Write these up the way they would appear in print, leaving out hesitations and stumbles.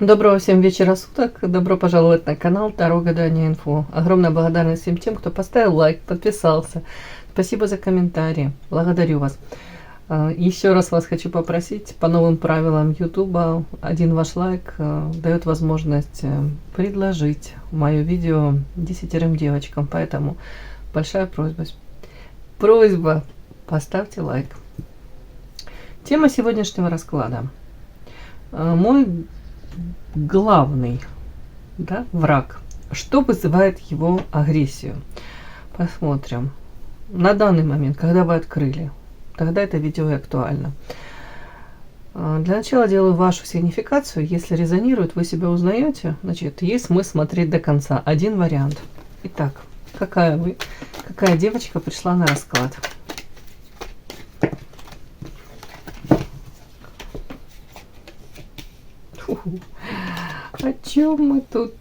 Доброго всем вечера суток. Добро пожаловать на канал Таро Гадание Инфо. Огромная благодарность всем тем, кто поставил лайк, подписался. Спасибо за комментарии. Благодарю вас. Еще раз вас хочу попросить, по новым правилам YouTube, один ваш лайк дает возможность предложить мое видео 10 девочкам. Поэтому большая просьба, поставьте лайк. Тема сегодняшнего расклада. Мой главный, враг. Что вызывает его агрессию? Посмотрим. На данный момент, когда вы открыли, тогда это видео и актуально. Для начала делаю вашу сигнификацию. Если резонирует, вы себя узнаете, значит, есть смысл смотреть до конца. Один вариант. Итак, какая девочка пришла на расклад? О чем мы тут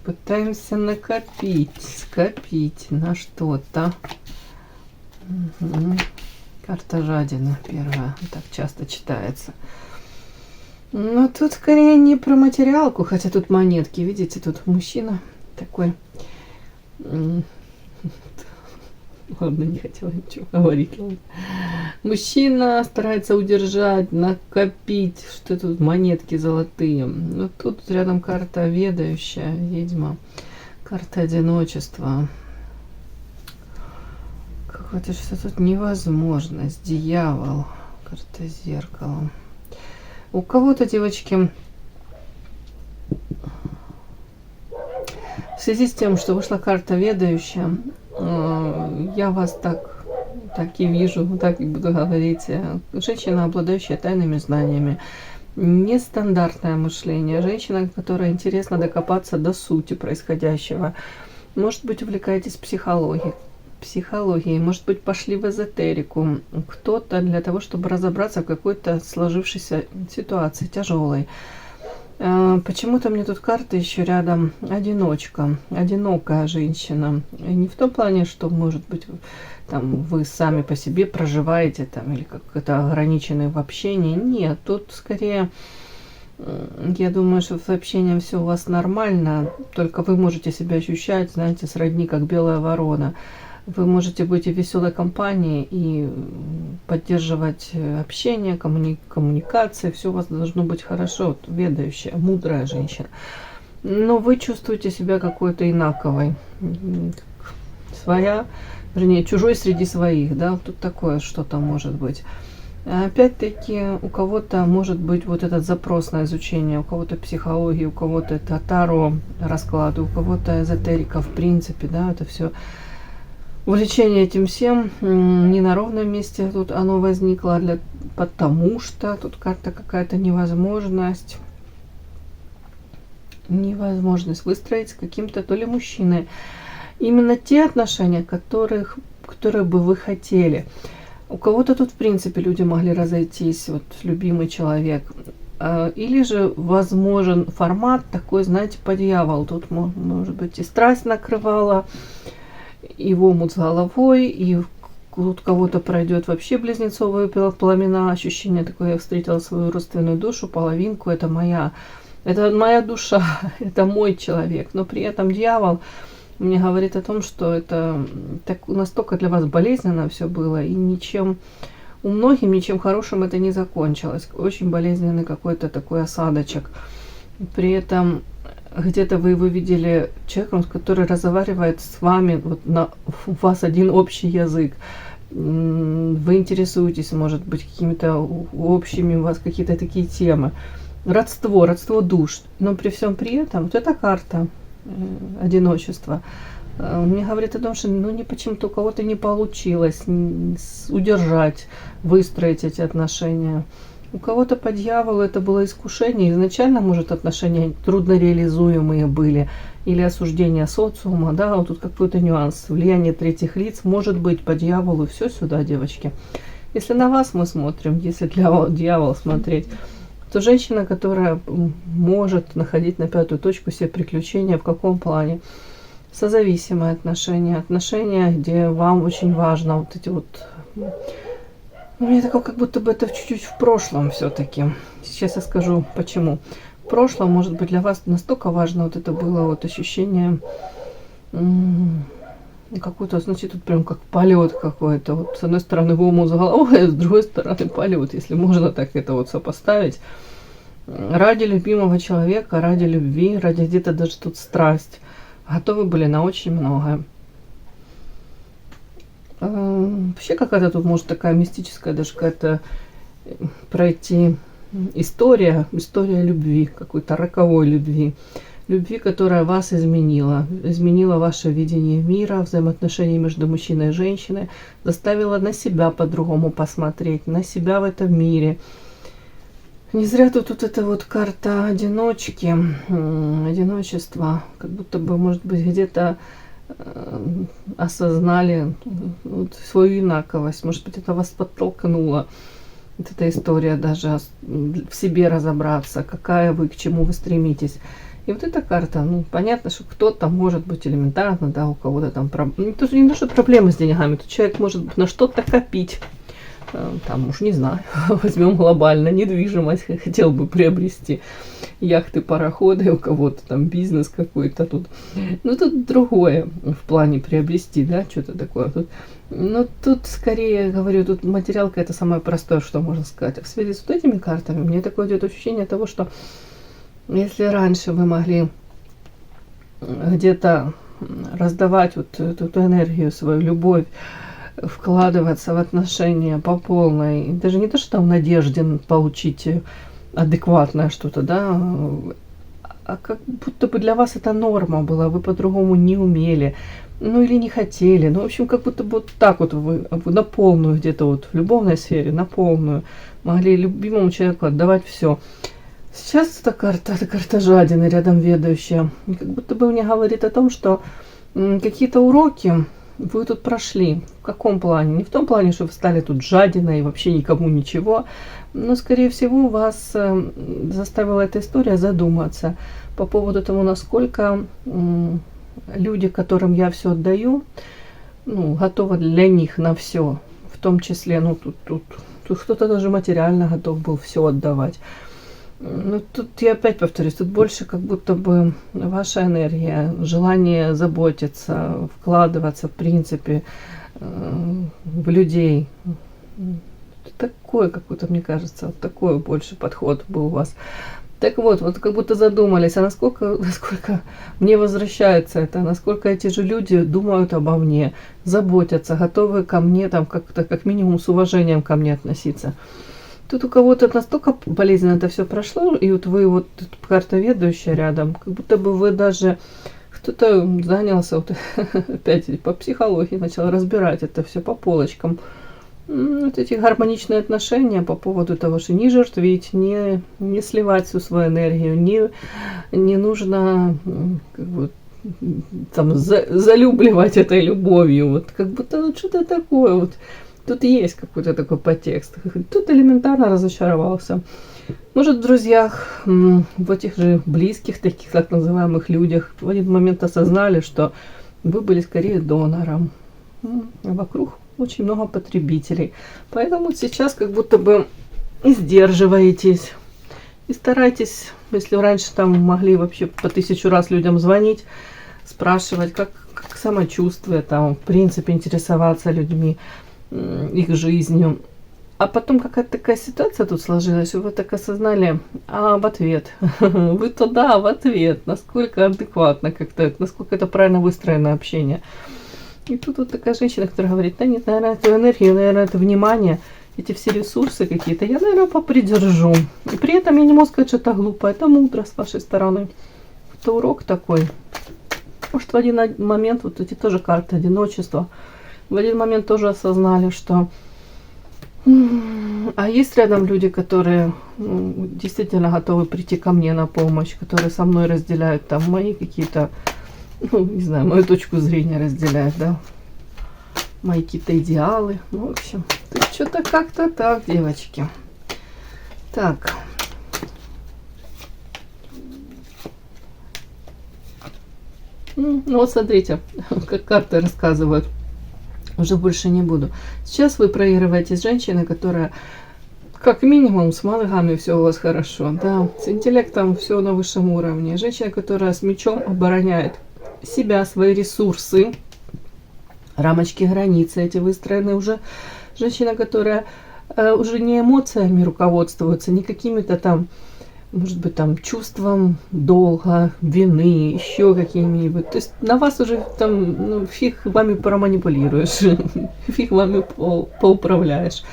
пытаемся скопить на что-то? Карта жадина первая, так часто читается. Но тут скорее не про материалку, хотя тут монетки, видите, тут мужчина такой. Ладно, не хотела ничего говорить. Ладно. Мужчина старается удержать, накопить, что тут монетки золотые. Но тут рядом карта ведающая, ведьма, карта одиночества. Какое-то что тут невозможность, дьявол, карта зеркала. У кого-то, девочки, в связи с тем, что вышла карта ведающая, я вас так и вижу, так и буду говорить. Женщина, обладающая тайными знаниями, нестандартное мышление, женщина, которая интересно докопаться до сути происходящего. Может быть, увлекаетесь психологией, может быть, пошли в эзотерику. Кто-то для того, чтобы разобраться в какой-то сложившейся ситуации тяжелой. Почему-то мне тут карта еще рядом одиночка, одинокая женщина. И не в том плане, что, может быть, там вы сами по себе проживаете там или как-то ограничены в общении. Нет, тут скорее, я думаю, что с общением все у вас нормально, только вы можете себя ощущать, знаете, сродни как белая ворона. Вы можете быть в веселой компании и поддерживать общение, коммуникации. Все у вас должно быть хорошо. Вот, ведающая, мудрая женщина. Но вы чувствуете себя какой-то инаковой. Своя, вернее, чужой среди своих. Да? Тут такое что-то может быть. Опять-таки, у кого-то может быть вот этот запрос на изучение, у кого-то психология, у кого-то это таро расклады, у кого-то эзотерика в принципе. Да, это все. Увлечение этим всем не на ровном месте тут оно возникло, потому что тут карта какая-то невозможность выстроить с каким-то то ли мужчиной именно те отношения, которые бы вы хотели. У кого-то тут в принципе люди могли разойтись, вот любимый человек. Или же возможен формат такой, знаете, по дьяволу. Тут может быть и страсть накрывала, и в омут с головой, и тут кого-то пройдет вообще близнецовые пламена, ощущение такое: я встретила свою родственную душу, половинку, это моя душа, это мой человек. Но при этом дьявол мне говорит о том, что это настолько для вас болезненно все было, и у многих ничем хорошим это не закончилось. Очень болезненный какой-то такой осадочек. При этом где-то вы его видели человеком, который разговаривает с вами, вот у вас один общий язык. Вы интересуетесь, может быть, какими-то общими, у вас какие-то такие темы. Родство душ. Но при всем при этом, вот эта карта одиночества мне говорит о том, что не почему-то у кого-то не получилось удержать, выстроить эти отношения. У кого-то по дьяволу это было искушение. Изначально, может, отношения трудно реализуемые были. Или осуждение социума. Да, вот тут какой-то нюанс. Влияние третьих лиц. Может быть, по дьяволу. Все сюда, девочки. Если на вас мы смотрим, если для дьявола смотреть, то женщина, которая может находить на пятую точку себе приключения, в каком плане? Созависимые отношения. Отношения, где вам очень важно вот эти вот... У меня такое, как будто бы это чуть-чуть в прошлом все-таки. Сейчас я скажу, почему. в прошлом, может быть, для вас настолько важно вот это было вот ощущение какой-то, значит, тут прям как полет какой-то. Вот с одной стороны ум за головой, а с другой стороны полет, если можно так это вот сопоставить. Ради любимого человека, ради любви, ради где-то даже тут страсть. Готовы были на очень многое. Вообще какая-то тут может такая мистическая даже какая-то пройти история любви, какой-то роковой любви. Любви, которая вас изменила ваше видение мира, взаимоотношения между мужчиной и женщиной, заставила на себя по-другому посмотреть, на себя в этом мире. Не зря тут эта вот карта одиночки, одиночества, как будто бы, может быть, где-то осознали вот свою инаковость, может быть, это вас подтолкнуло. Вот эта история даже в себе разобраться, какая вы, к чему вы стремитесь. И вот эта карта, ну, понятно, что кто-то может быть элементарно, да, у кого-то там не то, что проблемы с деньгами, тут человек может на что-то копить. Там, уж не знаю, возьмем глобально недвижимость, хотел бы приобрести яхты, пароходы, у кого-то там бизнес какой-то тут. Ну, тут другое в плане приобрести, да, что-то такое. Ну, тут скорее, говорю, тут материалка это самое простое, что можно сказать. А в связи с вот этими картами мне такое идет ощущение того, что если раньше вы могли где-то раздавать вот эту энергию, свою любовь, вкладываться в отношения по полной, даже не то, что там в надежде получить адекватное что-то, да, а как будто бы для вас это норма была, вы по-другому не умели, ну или не хотели, ну в общем как будто бы вот так вот вы на полную где-то вот в любовной сфере, на полную могли любимому человеку отдавать все. Сейчас эта карта жадины рядом ведающая, как будто бы мне говорит о том, что какие-то уроки вы тут прошли. В каком плане? Не в том плане, что вы стали тут жадиной и вообще никому ничего, но, скорее всего, вас заставила эта история задуматься по поводу того, насколько люди, которым я все отдаю, ну, готовы для них на все. В том числе, ну, тут кто-то даже материально готов был все отдавать. Ну, тут я опять повторюсь, тут больше как будто бы ваша энергия, желание заботиться, вкладываться, в принципе, в людей. Такой какой-то, мне кажется, вот такой больше подход был у вас. Так вот как будто задумались, а насколько мне возвращается это, насколько эти же люди думают обо мне, заботятся, готовы ко мне там как-то, как минимум, с уважением ко мне относиться. Тут у кого-то настолько болезненно это все прошло, и вот вы вот карта ведущая рядом, как будто бы вы даже кто-то занялся вот опять по психологии, начал разбирать это все по полочкам. Вот эти гармоничные отношения по поводу того, что не жертвить, не сливать всю свою энергию, не нужно как бы, там залюбливать этой любовью, вот как будто вот что-то такое вот. Тут есть какой-то такой подтекст. Тут элементарно разочаровался. Может, в друзьях, в этих же близких, таких так называемых людях, в один момент осознали, что вы были скорее донором. А вокруг очень много потребителей. Поэтому сейчас как будто бы и сдерживаетесь. И старайтесь, если раньше там могли вообще по 1000 раз людям звонить, спрашивать, как самочувствие, там, в принципе, интересоваться людьми, их жизнью. А потом какая-то такая ситуация тут сложилась, вы так осознали, а в ответ, вы туда, в ответ, насколько адекватно как-то это, насколько это правильно выстроено общение. И тут вот такая женщина, которая говорит, да нет, наверное, эту энергию, наверное, это внимание, эти все ресурсы какие-то, я, наверное, попридержу. И при этом я не могу сказать, что это глупо, это мудро с вашей стороны. Это урок такой. Может, в один момент, вот эти тоже карты одиночества, в один момент тоже осознали, что а есть рядом люди, которые действительно готовы прийти ко мне на помощь, которые со мной разделяют там мои какие-то, ну, не знаю, мою точку зрения разделяют, да, мои какие-то идеалы. Ну, в общем, тут что-то как-то так, девочки. Так. Ну вот смотрите, как карты рассказывают. Уже больше не буду. Сейчас вы проигрываете с женщиной, которая как минимум с мозгами все у вас хорошо, да, с интеллектом все на высшем уровне. Женщина, которая с мечом обороняет себя, свои ресурсы, рамочки, границы эти выстроены уже. Женщина, которая уже не эмоциями руководствуется, не какими-то там, может быть, там чувством долга, вины, еще какими-нибудь. То есть на вас уже там, ну, фиг вами проманипулируешь, фиг вами поуправляешь.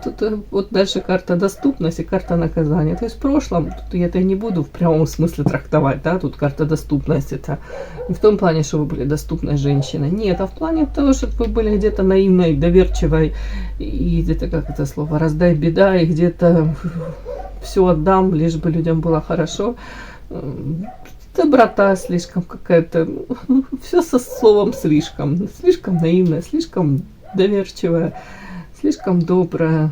Тут вот дальше карта доступность и карта наказания. То есть в прошлом, тут я это не буду в прямом смысле трактовать, да, тут карта доступность, это не в том плане, что вы были доступной женщиной, нет, а в плане того, что вы были где-то наивной, доверчивой, и где-то, как это слово, раздай беда, и где-то все отдам, лишь бы людям было хорошо. Доброта слишком какая-то, все со словом слишком наивная, слишком доверчивая, слишком добрая,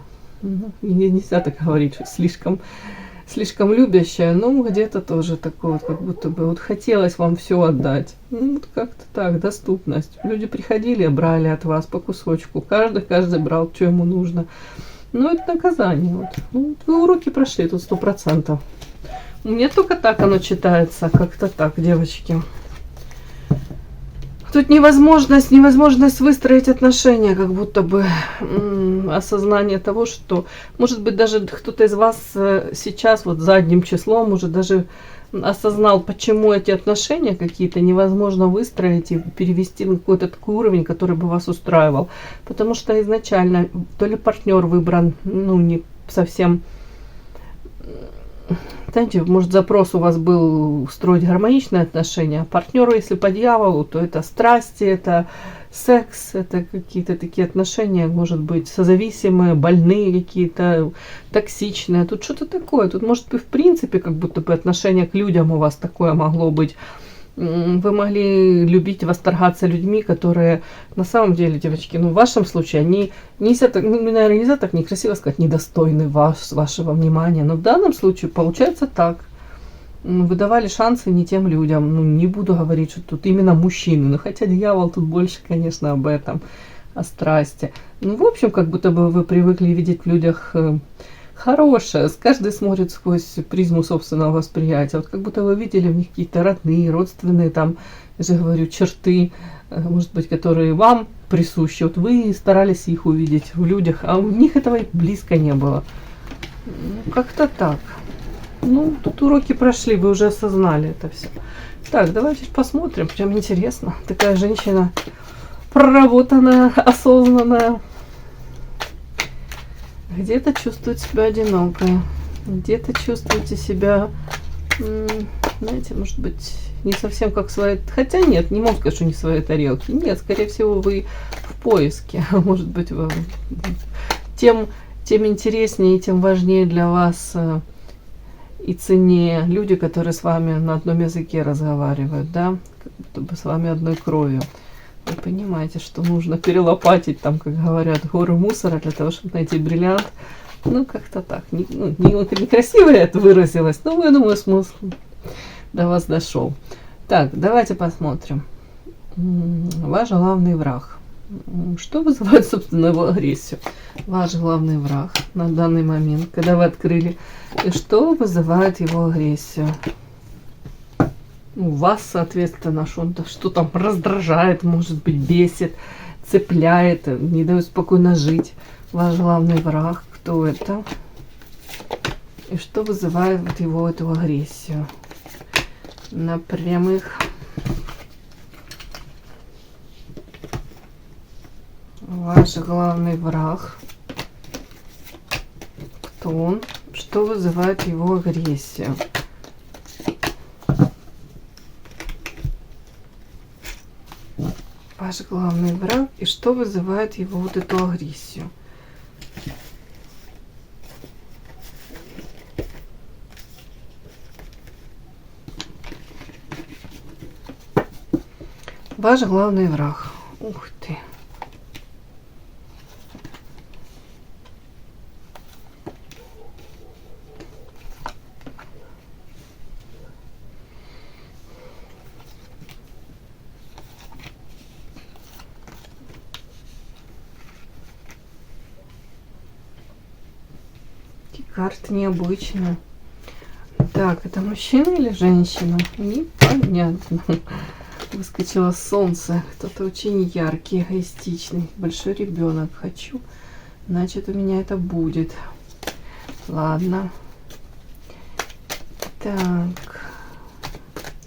нельзя так говорить, что слишком любящая, но где-то тоже такое, вот, как будто бы вот хотелось вам все отдать. Ну, вот как-то так, доступность. Люди приходили, брали от вас по кусочку, каждый брал, что ему нужно. Ну, это наказание. Вот. Ну, вы уроки прошли тут 100%. У меня только так оно читается, как-то так, девочки. Тут невозможность выстроить отношения, как будто бы осознание того, что, может быть, даже кто-то из вас сейчас, вот задним числом, уже даже осознал, почему эти отношения какие-то невозможно выстроить и перевести на какой-то такой уровень, который бы вас устраивал. Потому что изначально то ли партнер выбран, ну, не совсем... Знаете, может, запрос у вас был строить гармоничные отношения, а партнеру, если по дьяволу, то это страсти, это секс, это какие-то такие отношения, может быть, созависимые, больные какие-то, токсичные. Тут что-то такое. Тут, может быть, в принципе, как будто бы отношение к людям у вас такое могло быть. Вы могли любить, восторгаться людьми, которые на самом деле, девочки, ну в вашем случае, они нельзя так, ну, наверное, нельзя так некрасиво сказать, недостойны вашего внимания. Но в данном случае получается так. Вы давали шансы не тем людям. Ну, не буду говорить, что тут именно мужчины. Но хотя дьявол тут больше, конечно, об этом, о страсти. Ну, в общем, как будто бы вы привыкли видеть в людях хорошее, каждый смотрит сквозь призму собственного восприятия. Вот как будто вы видели в них какие-то родные, родственные, там, я же говорю, черты, может быть, которые вам присущи. Вот вы старались их увидеть в людях, а у них этого и близко не было. Ну, как-то так. Ну, тут уроки прошли, вы уже осознали это все. Так, давайте посмотрим, прям интересно. Такая женщина проработанная, осознанная. Где-то чувствует себя одинокой, где-то чувствуете себя, знаете, может быть, не совсем как свои... Хотя нет, не могу сказать, что не в своей тарелке. Нет, скорее всего, вы в поиске. Может быть, вы... тем интереснее и тем важнее для вас и ценнее люди, которые с вами на одном языке разговаривают, да, как будто бы с вами одной кровью. Вы понимаете, что нужно перелопатить, там, как говорят, горы мусора для того, чтобы найти бриллиант. Ну, как-то так. Некрасиво я это выразилась, но, я думаю, смысл до вас дошел. Так, давайте посмотрим. Ваш главный враг. Что вызывает, собственно, его агрессию? Ваш главный враг на данный момент, когда вы открыли. И что вызывает его агрессию? Вас, соответственно, что там раздражает, может быть, бесит, цепляет, не дает спокойно жить. Ваш главный враг, кто это? И что вызывает вот его эту агрессию? На прямых. Ваш главный враг. Кто он? Что вызывает его агрессию? Ваш главный враг, и что вызывает его вот эту агрессию? Ваш главный враг. Ух ты. карт необычно. Так, это мужчина или женщина? Непонятно. Выскочило солнце. Кто-то очень яркий, эгоистичный. Большой ребенок. Хочу. Значит, у меня это будет. Ладно. Так.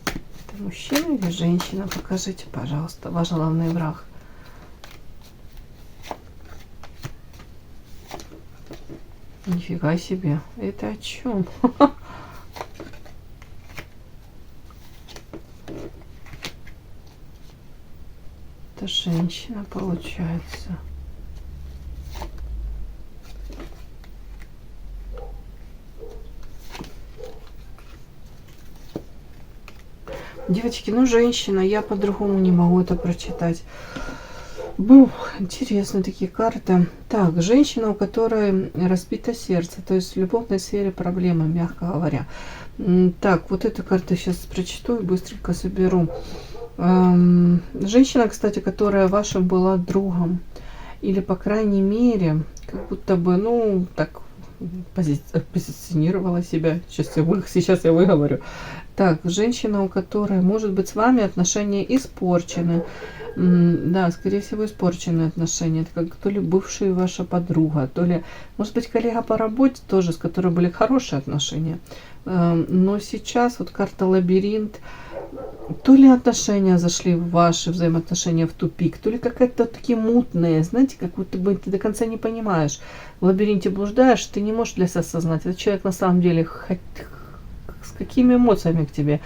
Это мужчина или женщина? Покажите, пожалуйста. Ваш главный враг. Нифига себе. Это о чем? Это женщина получается. Девочки, ну женщина, я по-другому не могу это прочитать. Интересно такие карты. Так, женщина, у которой разбито сердце, то есть в любовной сфере проблемы, мягко говоря. Так, вот эту карту сейчас прочту и быстренько соберу. Женщина, кстати, которая вашим была другом, или по крайней мере, как будто бы, ну, так позиционировала себя. Сейчас я выговорю. Так, женщина, у которой, может быть, с вами отношения испорчены. Да, скорее всего, испорченные отношения. Это как то ли бывшая ваша подруга, то ли, может быть, коллега по работе тоже, с которой были хорошие отношения. Но сейчас вот карта лабиринт. То ли отношения зашли в ваши взаимоотношения в тупик, то ли какая-то такие мутные, знаете, как будто бы ты до конца не понимаешь. В лабиринте блуждаешь, ты не можешь для себя осознать, этот человек на самом деле с какими эмоциями к тебе,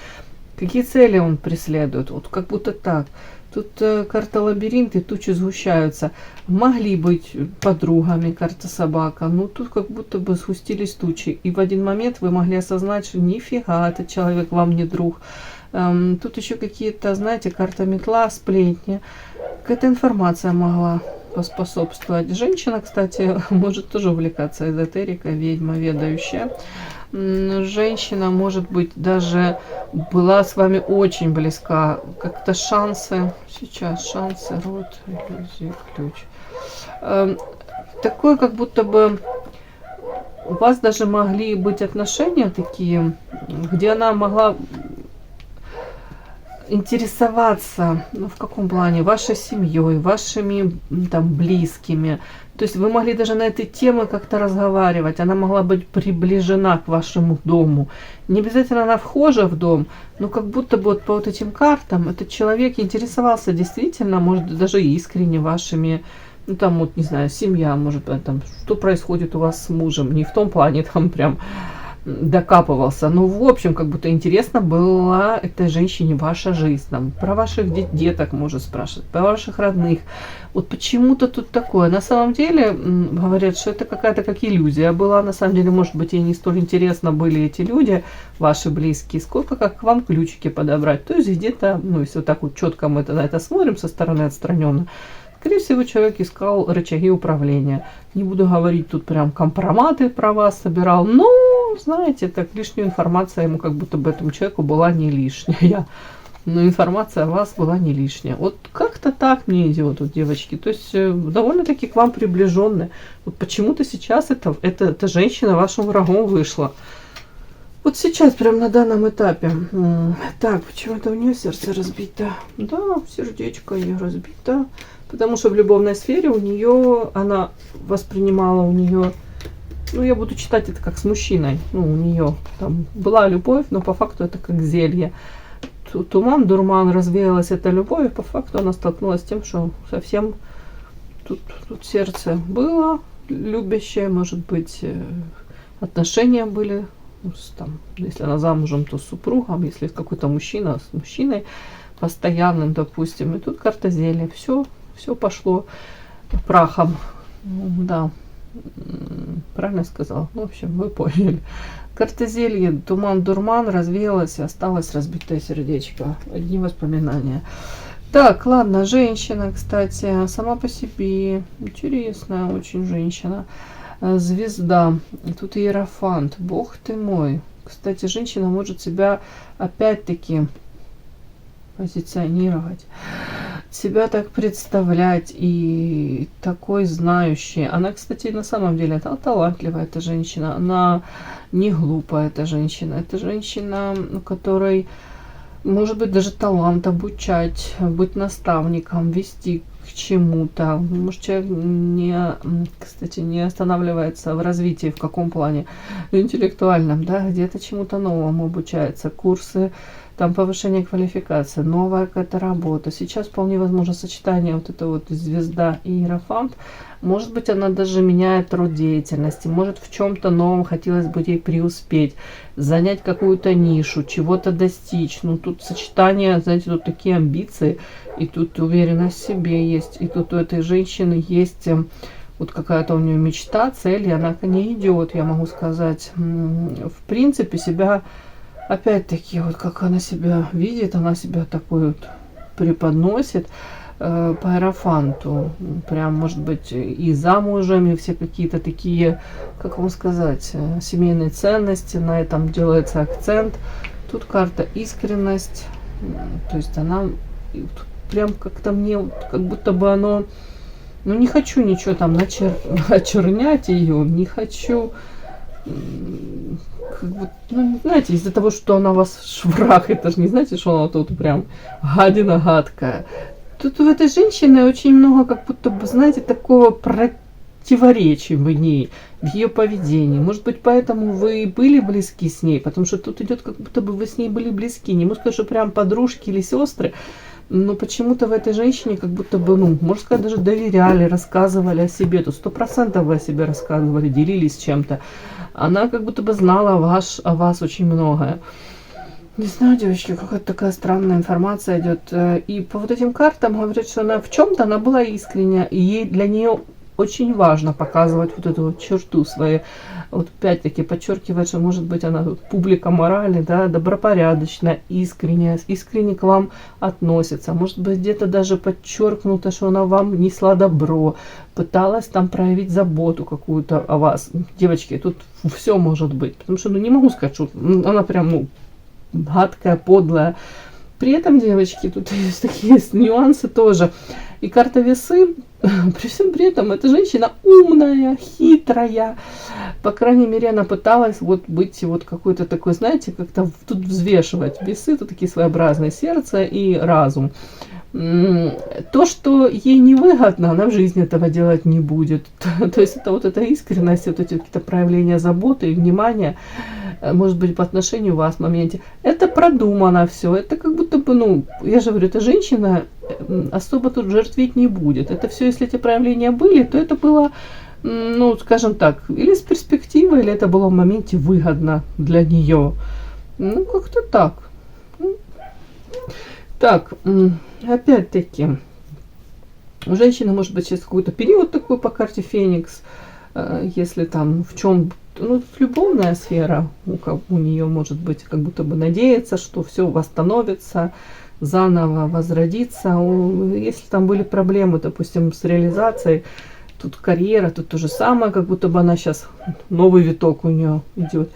какие цели он преследует, вот как будто так. Тут карта лабиринт и тучи сгущаются. Могли быть подругами, карта собака, но тут как будто бы сгустились тучи. И в один момент вы могли осознать, что нифига, этот человек вам не друг. Тут еще какие-то, знаете, карта метла, сплетни. Какая-то информация могла поспособствовать. Женщина, кстати, может тоже увлекаться эзотерикой, ведьма, ведающая. Женщина, может быть, даже была с вами очень близка. Как-то шансы, сейчас шансы, род, иллюзии, ключ. Такое, как будто бы у вас даже могли быть отношения такие, где она могла интересоваться, ну, в каком плане, вашей семьей, вашими там близкими. То есть вы могли даже на этой теме как-то разговаривать. Она могла быть приближена к вашему дому. Не обязательно она вхожа в дом, но как будто бы вот по вот этим картам этот человек интересовался действительно, может, даже искренне вашими, ну там вот, не знаю, семья, может быть, там, что происходит у вас с мужем. Не в том плане, там прям докапывался. Но в общем, как будто интересно была этой женщине ваша жизнь. Там, про ваших деток может спрашивать, про ваших родных. Вот почему-то тут такое. На самом деле, говорят, что это какая-то как иллюзия была. На самом деле, может быть, ей не столь интересно были эти люди, ваши близкие, сколько как к вам ключики подобрать. То есть где-то, ну, если вот так вот четко мы на это смотрим со стороны отстраненно, скорее всего, человек искал рычаги управления. Не буду говорить, тут прям компроматы про вас собирал, но, знаете, так лишняя информация ему как будто бы этому человеку была не лишняя. Но информация о вас была не лишняя. Вот как-то так мне идет, вот, девочки. То есть довольно-таки к вам приближенная. Вот почему-то сейчас эта женщина вашим врагом вышла. Вот сейчас, прям на данном этапе. Так, почему-то у нее сердце разбито. Да, сердечко ее разбито. Потому что в любовной сфере у нее, она воспринимала у нее, ну, я буду читать это как с мужчиной. Ну, у нее там была любовь, но по факту это как зелье. Туман, дурман, развеялась эта любовь, и по факту она столкнулась с тем, что совсем тут сердце было любящее, может быть, отношения были, там, если она замужем, то с супругом, если какой-то мужчина с мужчиной постоянным, допустим. И тут карта зелья, все пошло прахом. Да, правильно сказала. В общем, вы поняли. Карта зелья, туман, дурман, развеялась, и осталось разбитое сердечко. Одни воспоминания. Так, ладно, женщина, кстати, сама по себе. Интересная очень женщина. Звезда. Тут иерофант. Бог ты мой. Кстати, женщина может себя опять-таки позиционировать. себя так представлять и такой знающий. Она, кстати, на самом деле талантливая эта женщина, она не глупая эта женщина. Это женщина, у которой может быть даже талант обучать, быть наставником, вести к чему-то. Может, человек кстати, не останавливается в развитии, в каком плане? В интеллектуальном, да, где-то чему-то новому обучается, курсы, там повышение квалификации, новая какая-то работа. Сейчас вполне возможно сочетание вот это вот звезда и иерофант. Может быть, она даже меняет род деятельности, может в чем-то новом хотелось бы ей преуспеть, занять какую-то нишу, чего-то достичь. Ну, тут сочетание, знаете, тут такие амбиции, и тут уверенность в себе есть, и тут у этой женщины есть вот какая-то у нее мечта, цель, и она к ней идет, я могу сказать. В принципе, себя, опять-таки, вот как она себя видит, она себя такой вот преподносит по иерофанту. Прям, может быть, и замужем, и все какие-то такие, как вам сказать, семейные ценности, на этом делается акцент. Тут карта искренность, то есть она прям как-то мне, как будто бы оно, ну не хочу ничего там очернять ее, не хочу, как бы, ну, знаете, из-за того, что она вас шврах, это же не знаете, что она тут прям гадина гадкая. Тут у этой женщины очень много, как будто бы, знаете, такого противоречия в ней, в ее поведении. Может быть, поэтому вы были близки с ней, потому что тут идет, как будто бы вы с ней были близки. Не могу сказать, что прям подружки или сестры, но почему-то в этой женщине как будто бы, ну, можно сказать, даже доверяли, рассказывали о себе. Тут 100% вы о себе рассказывали, делились чем-то. Она как будто бы знала о вас очень многое. Не знаю, девочки, какая-то такая странная информация идет. И по вот этим картам говорят, что она в чем-то она была искренняя, и ей для нее очень важно показывать вот эту вот черту свою. Вот опять-таки подчеркивает, что может быть она тут публика морали, да, добропорядочная, искренняя, искренне к вам относится. Может быть, где-то даже подчеркнуто, что она вам несла добро, пыталась там проявить заботу какую-то о вас. Девочки, тут все может быть. Потому что, ну, не могу сказать, что она прям, ну, гадкая, подлая. При этом, девочки, тут есть такие нюансы тоже. И карта весы, при всем при этом, эта женщина умная, хитрая. По крайней мере, она пыталась вот быть вот какой-то такой, знаете, как-то тут взвешивать. Весы, тут такие своеобразные, сердце и разум. То, что ей невыгодно, она в жизни этого делать не будет. То есть это вот эта искренность, вот эти какие-то проявления заботы и внимания, может быть, по отношению к вас в моменте. Это продумано все. Это как будто бы, ну, я же говорю, эта женщина особо тут жертвить не будет. Это все, если эти проявления были, то это было, ну, скажем так, или с перспективой, или это было в моменте выгодно для нее. Ну, как-то так. Так, опять-таки, у женщины может быть сейчас какой-то период такой по карте Феникс, если там в чем, ну, любовная сфера у нее может быть, как будто бы надеется, что все восстановится, заново возродится. Если там были проблемы, допустим, с реализацией, тут карьера, тут то же самое, как будто бы она сейчас, новый виток у нее идет.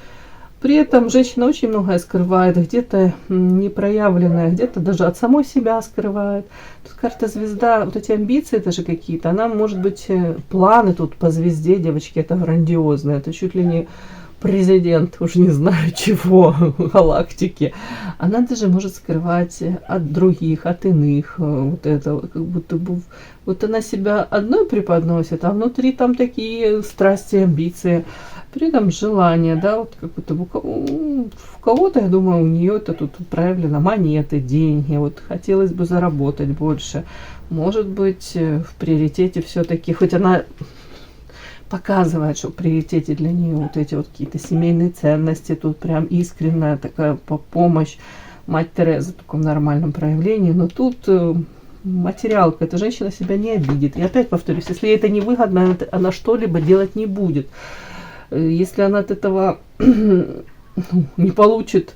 При этом женщина очень многое скрывает, где-то непроявленное, где-то даже от самой себя скрывает. Тут карта звезда, вот эти амбиции даже какие-то, она может быть, планы тут по звезде, девочки, это грандиозные, это чуть ли не президент, уж не знаю чего, галактики. Она даже может скрывать от других, от иных, вот это, как будто бы, вот она себя одной преподносит, а внутри там такие страсти, амбиции. При этом желание, да, вот как будто в кого-то, я думаю, у нее это тут проявлено монеты, деньги, вот хотелось бы заработать больше. Может быть, в приоритете все-таки, хоть она показывает, что в приоритете для нее вот эти вот какие-то семейные ценности, тут прям искренняя такая помощь, мать Тереза в таком нормальном проявлении, но тут материалка, эта женщина себя не обидит. И опять повторюсь, если ей это невыгодно, она что-либо делать не будет. Если она от этого не получит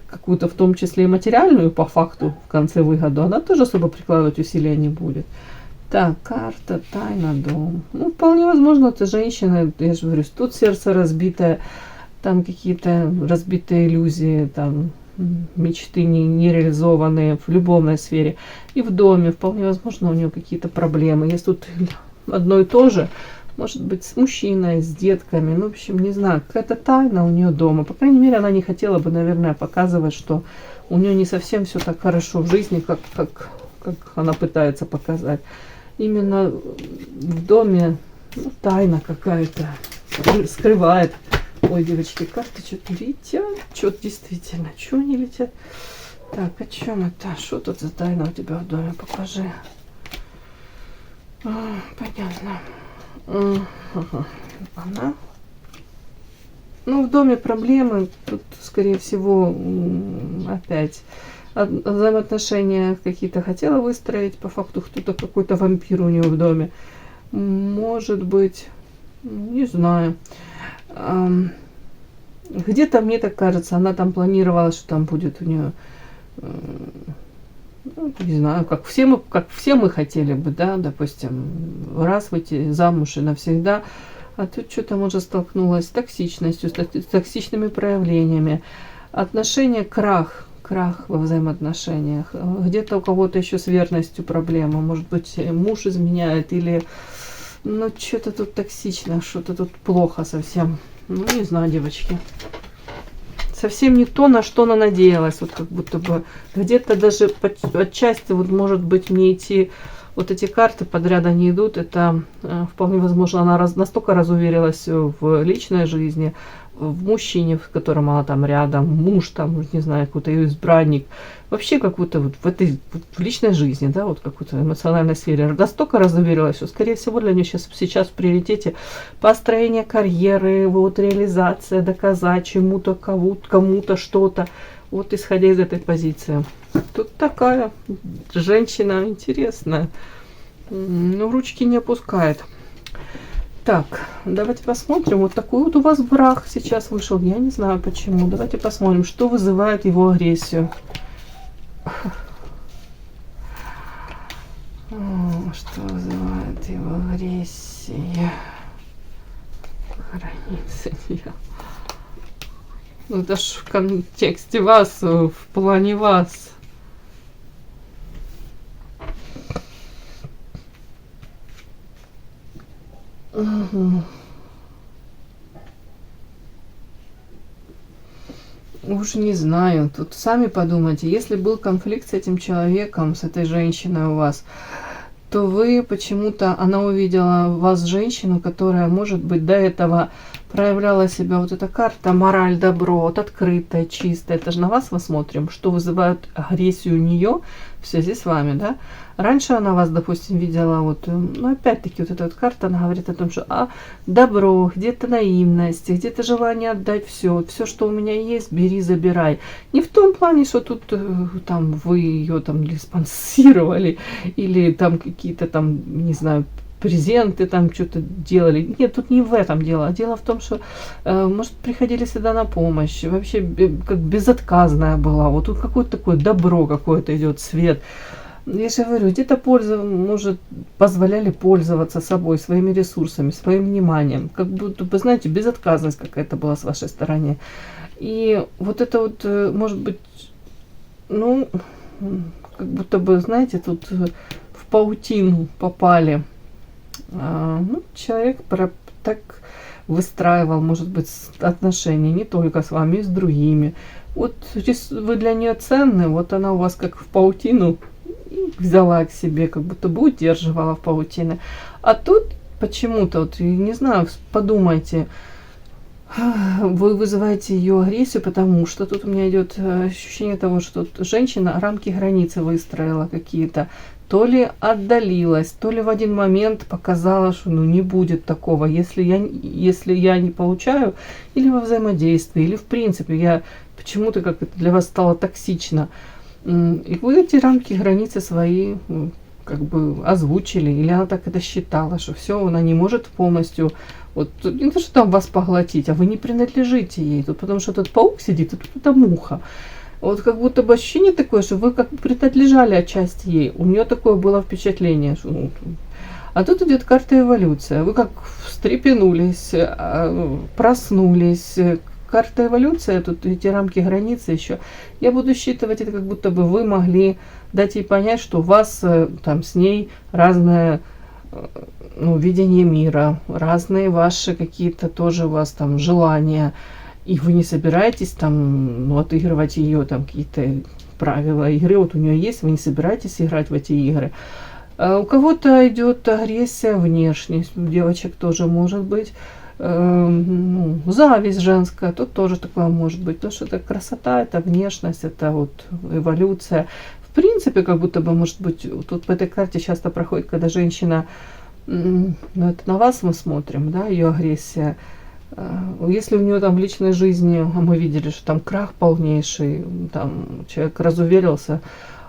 какую-то, в том числе и материальную, по факту, в конце выгоду, она тоже особо прикладывать усилия не будет. Так, карта, тайна, дом. Ну, вполне возможно, это женщина, я же говорю, тут сердце разбитое, там какие-то разбитые иллюзии, там мечты не реализованные в любовной сфере. И в доме вполне возможно у нее какие-то проблемы. Если тут одно и то же, может быть, с мужчиной, с детками, ну, в общем, не знаю, какая-то тайна у нее дома. По крайней мере, она не хотела бы, наверное, показывать, что у нее не совсем все так хорошо в жизни, как она пытается показать. Именно в доме, ну, тайна какая-то скрывает. Ой, девочки, карты что-то летят. Что-то действительно, что они летят? Так, о чем это? Что тут за тайна у тебя в доме? Покажи. Понятно. Она. Ну, в доме проблемы. Тут, скорее всего, опять взаимоотношения какие-то хотела выстроить. По факту кто-то, какой-то вампир у нее в доме. Может быть, не знаю. Где-то, мне так кажется, она там планировала, что там будет у нее, ну, не знаю, как все мы хотели бы, да, допустим, раз выйти замуж и навсегда. А тут что-то, может, столкнулась с токсичностью, с токсичными проявлениями. Отношения, крах во взаимоотношениях. Где-то у кого-то еще с верностью проблема. Может быть, муж изменяет или... Ну, что-то тут токсично, что-то тут плохо совсем. Ну, не знаю, девочки. Совсем не то, на что она надеялась. Вот как будто бы где-то даже отчасти, вот может быть, мне идти... Вот эти карты подряд они идут, это вполне возможно, она настолько разуверилась в личной жизни, в мужчине, в котором она там рядом, муж там, не знаю, какой-то ее избранник, вообще как будто вот в этой в личной жизни, да, вот какой-то эмоциональной сфере, настолько разуверилась, что, скорее всего, для нее сейчас в приоритете построение карьеры, вот реализация, доказать чему-то, кому-то что-то, вот исходя из этой позиции. Тут такая женщина интересная. Ну, ручки не опускает. Так, давайте посмотрим. Вот такой вот у вас враг сейчас вышел. Я не знаю почему. Давайте посмотрим, что вызывает его агрессию. Что вызывает его агрессию? Границы. Ну, это ж в контексте вас, в плане вас. Угу. Уж не знаю. Тут сами подумайте, если был конфликт с этим человеком, с этой женщиной у вас, то вы почему-то, она увидела в вас женщину, которая, может быть, до этого проявляла себя, вот эта карта, мораль, добро, вот открытая, чистая. Это же на вас мы смотрим, что вызывает агрессию у нее в связи с вами, да. Раньше она вас, допустим, видела, вот, ну, опять-таки, вот эта вот карта, она говорит о том, что добро, где-то наивность, где-то желание отдать все, что у меня есть, бери, забирай. Не в том плане, что тут там вы ее там или спонсировали, или там какие-то там, не знаю, презенты там что-то делали. Нет, тут не в этом дело. Дело в том, что, может, приходили всегда на помощь. Вообще, как безотказная была. Вот тут какое-то такое добро какое-то идет, свет. Я же говорю, где-то может, позволяли пользоваться собой, своими ресурсами, своим вниманием. Как будто бы, знаете, безотказность какая-то была с вашей стороны. И вот это вот, может быть, ну, как будто бы, знаете, тут в паутину попали. Ну, человек так выстраивал, может быть, отношения не только с вами, и с другими. Вот вы для нее ценны, вот она у вас как в паутину взяла к себе, как будто бы удерживала в паутине. А тут почему-то, вот, не знаю, подумайте, вы вызываете ее агрессию, потому что тут у меня идет ощущение того, что тут женщина рамки границы выстроила какие-то. То ли отдалилась, то ли в один момент показала, что ну, не будет такого, если я не получаю, или во взаимодействии, или в принципе я почему-то как это для вас стало токсично. И вы эти рамки, границы свои как бы озвучили, или она так это считала, что все, она не может полностью, вот не то, что там вас поглотить, а вы не принадлежите ей, тут потому что тут паук сидит, и тут эта муха. Вот как будто бы ощущение такое, что вы как бы принадлежали отчасти ей. У нее такое было впечатление. Что, ну, а тут идет карта эволюция. Вы как встрепенулись, проснулись, карта эволюция, тут эти рамки границы еще. Я буду считывать это, как будто бы вы могли дать ей понять, что у вас там с ней разное ну, видение мира, разные ваши какие-то тоже у вас там желания, и вы не собираетесь там ну, отыгрывать ее там какие-то правила игры, вот у нее есть, вы не собираетесь играть в эти игры. А у кого-то идет агрессия внешняя, у девочек тоже может быть. Ну, зависть женская, тут тоже такое может быть. Потому что это красота, это внешность, это вот эволюция. В принципе, как будто бы, может быть, тут по этой карте часто проходит, когда женщина, ну, это на вас мы смотрим, да, ее агрессия. Если у нее там в личной жизни, а мы видели, что там крах полнейший, там человек разуверился,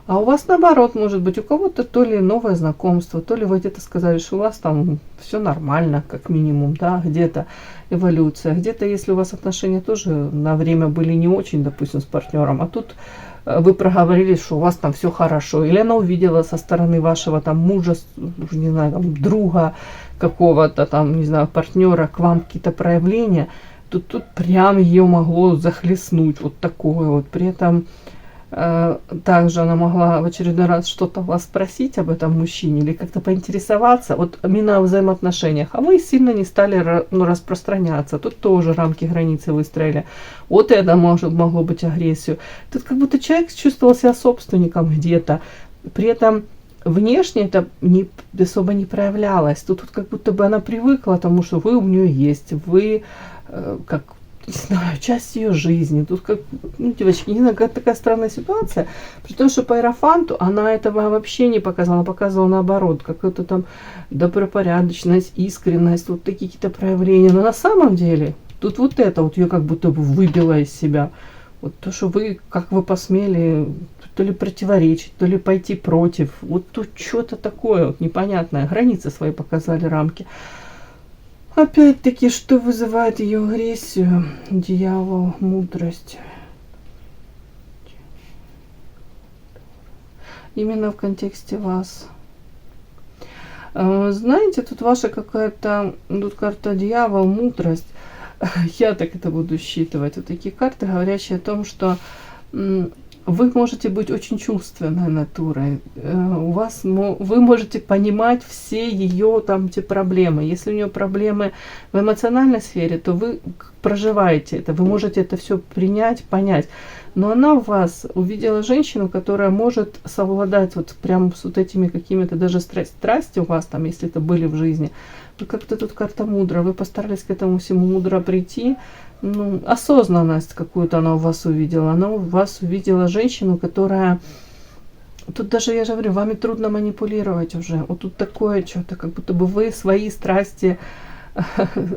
а у вас наоборот, может быть, у кого-то то ли новое знакомство, то ли вы где-то сказали, что у вас там все нормально, как минимум, да, где-то эволюция, где-то, если у вас отношения тоже на время были не очень, допустим, с партнером, а тут вы проговорили, что у вас там все хорошо, или она увидела со стороны вашего там мужа, не знаю, там, друга какого-то там, не знаю, партнера к вам какие-то проявления, тут прям ее могло захлестнуть вот такое вот, при этом также она могла в очередной раз что-то вас спросить об этом мужчине или как-то поинтересоваться, вот именно о взаимоотношениях, а вы сильно не стали ну, распространяться, тут тоже рамки границы выстроили, вот это могло быть агрессию. Тут как будто человек чувствовал себя собственником где-то, при этом внешне это особо не проявлялось, тут как будто бы она привыкла к тому, что вы у нее есть, вы как не знаю, часть ее жизни. Тут как, ну, девочки, не знаю, какая такая странная ситуация. При том, что по Иерофанту она этого вообще не показала. Она показывала наоборот, какую-то там добропорядочность, искренность, вот такие какие-то проявления. Но на самом деле, тут вот это вот ее как будто бы выбило из себя. Вот то, что вы, как вы посмели, то ли противоречить, то ли пойти против. Вот тут что-то такое вот непонятное. Границы свои показали, рамки. Опять-таки, что вызывает ее агрессию? Дьявол, мудрость. Именно в контексте вас. Знаете, тут ваша какая-то, тут карта дьявол, мудрость. Я так это буду считывать. Вот такие карты, говорящие о том, что вы можете быть очень чувственной натурой. Вы можете понимать все ее там те проблемы. Если у нее проблемы в эмоциональной сфере, то вы проживаете это, вы можете это все принять, понять. Но она в вас увидела женщину, которая может совладать вот прям с вот этими какими-то даже страсти у вас там, если это были в жизни. Ну, как-то тут карта мудро. Вы постарались к этому всему мудро прийти. Ну, осознанность какую-то она у вас увидела. Она у вас увидела женщину, которая... Тут даже, я же говорю, вами трудно манипулировать уже. Вот тут такое что-то, как будто бы вы свои страсти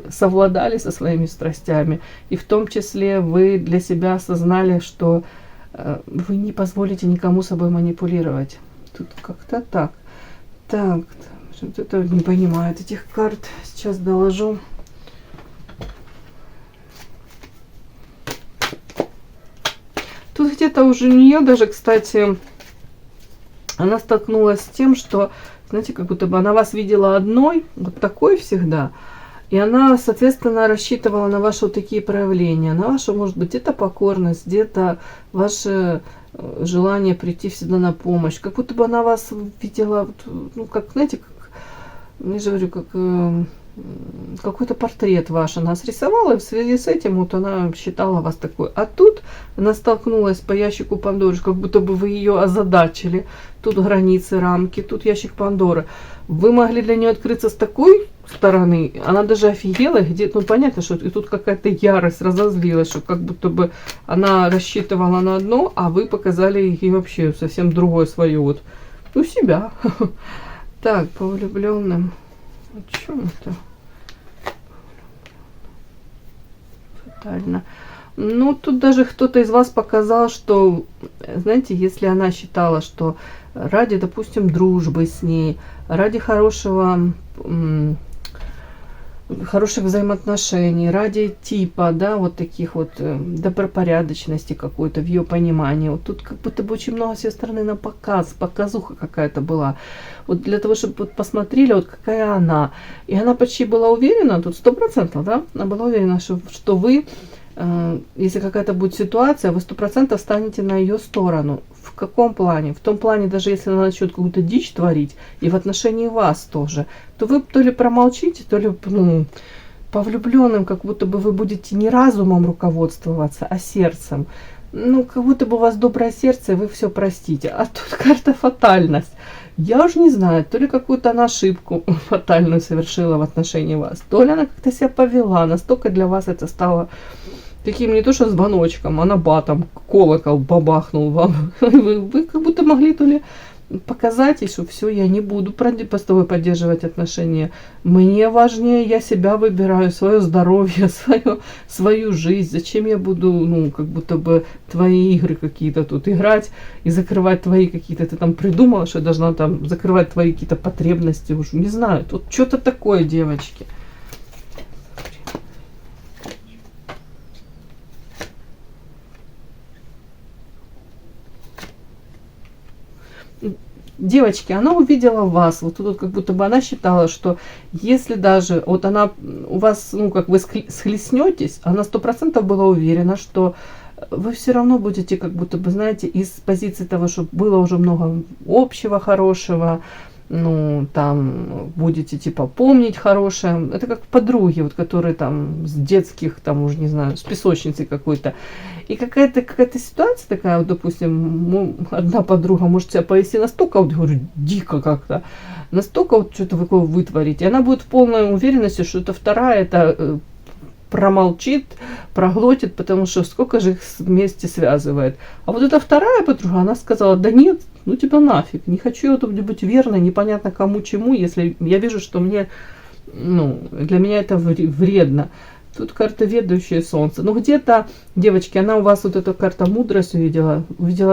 совладали со своими страстями. И в том числе вы для себя осознали, что вы не позволите никому собой манипулировать. Тут как-то так. Так, вот это не понимаю этих карт. Сейчас доложу. Тут где-то уже у нее даже, кстати, она столкнулась с тем, что, знаете, как будто бы она вас видела одной, вот такой всегда, и она, соответственно, рассчитывала на ваши вот такие проявления, на вашу, может быть, где-то покорность, где-то ваше желание прийти всегда на помощь, как будто бы она вас видела, ну, как, знаете, как, я же говорю, как какой-то портрет ваш она срисовала, и в связи с этим вот она считала вас такой. А тут она столкнулась по ящику Пандоры, как будто бы вы ее озадачили. Тут границы, рамки, тут ящик Пандоры. Вы могли для нее открыться с такой стороны, она даже офигела, где, ну понятно, что и тут какая-то ярость, разозлилась, что как будто бы она рассчитывала на одно, а вы показали ей вообще совсем другое свое, вот, ну себя. Так, по влюбленным. О чем это? Фатально. Ну, тут даже кто-то из вас показал, что, знаете, если она считала, что ради, допустим, дружбы с ней, ради хороших взаимоотношений, ради типа, да, вот таких вот добропорядочности какой-то в ее понимании. Вот тут как будто бы очень много с ее стороны на показ, показуха какая-то была. Вот для того, чтобы вот посмотрели, вот какая она. И она почти была уверена, тут 100%, да, она была уверена, что вы Если какая-то будет ситуация, вы 100% станете на ее сторону. В каком плане? В том плане, даже если она начнет какую-то дичь творить, и в отношении вас тоже, то вы то ли промолчите, то ли по влюбленным, как будто бы вы будете не разумом руководствоваться, а сердцем. Ну, как будто бы у вас доброе сердце, и вы все простите. А тут карта фатальность. Я уже не знаю, то ли какую-то она ошибку фатальную совершила в отношении вас, то ли она как-то себя повела, настолько для вас это стало таким не то что звоночком, а набатом, колокол бабахнул вам. Вы как будто могли то ли показать ей, что все, я не буду с тобой поддерживать отношения. Мне важнее, я себя выбираю, свое здоровье, свою жизнь. Зачем я буду, как будто бы твои игры какие-то тут играть и закрывать твои какие-то, ты там придумала, что я должна там закрывать твои какие-то потребности уже. Не знаю, тут что-то такое, девочки. Девочки, она увидела вас, вот тут как будто бы она считала, что если даже вот она у вас, как вы схлестнетесь, она 100% была уверена, что вы все равно будете, как будто бы, знаете, из позиции того, что было уже много общего, хорошего, там будете типа помнить хорошее. Это как подруги, вот которые там с детских, там уже не знаю, с песочницы какой-то. И какая-то ситуация такая, вот, допустим, одна подруга может себя повести настолько, вот говорю, дико как-то, настолько вот что-то вы вытворите. И она будет в полной уверенности, что это вторая, это промолчит, проглотит, потому что сколько же их вместе связывает. А вот эта вторая подруга, она сказала, да нет, тебя нафиг, не хочу я тут быть верной, непонятно кому чему, если я вижу, что мне, для меня это вредно. Тут карта ведущее солнце. Где-то, девочки, она у вас вот эта карта мудрость увидела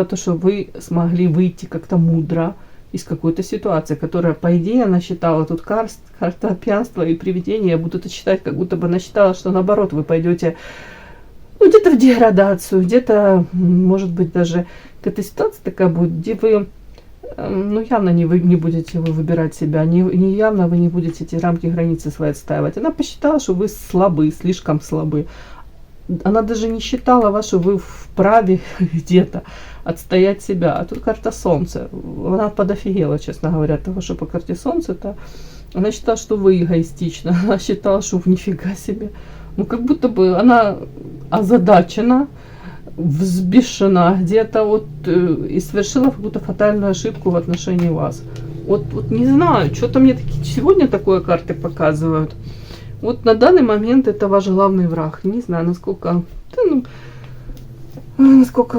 то, что вы смогли выйти как-то мудро из какой-то ситуации, которая, по идее, она считала, тут карта пьянства и привидения, я буду это читать, как будто бы она считала, что наоборот, вы пойдете где-то в деградацию, где-то, может быть, даже какая-то ситуация такая будет, где вы, явно не будете вы выбирать себя, не явно вы не будете эти рамки, границы свои отстаивать. Она посчитала, что вы слабы, слишком слабы. Она даже не считала вас, что вы вправе где-то отстоять себя. А тут карта солнца. Она подофигела, честно говоря, того, что по карте солнца, она считала, что вы эгоистичны. Она считала, что вы нифига себе. Как будто бы она озадачена, взбешена где-то и совершила какую-то фатальную ошибку в отношении вас. Вот не знаю, что-то мне сегодня такое карты показывают. Вот на данный момент это ваш главный враг. Не знаю, насколько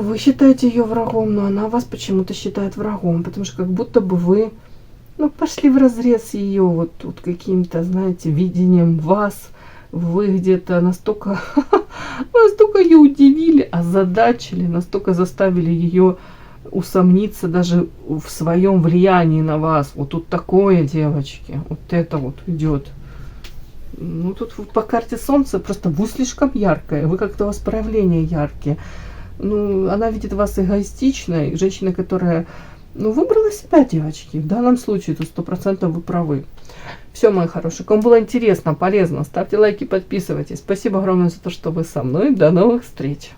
вы считаете ее врагом, но она вас почему-то считает врагом, потому что как будто бы вы пошли вразрез ее каким-то, знаете, видением вас. Вы где-то настолько ее удивили, озадачили, настолько заставили ее усомниться даже в своем влиянии на вас. Вот тут такое, девочки, вот это вот идет. Тут по карте солнца просто вы слишком яркая, вы как-то у вас проявления яркие. Она видит вас эгоистичной, женщина, которая, выбрала себя, девочки. В данном случае тут 100% вы правы. Все, мои хорошие, кому было интересно, полезно, ставьте лайки, подписывайтесь. Спасибо огромное за то, что вы со мной. До новых встреч.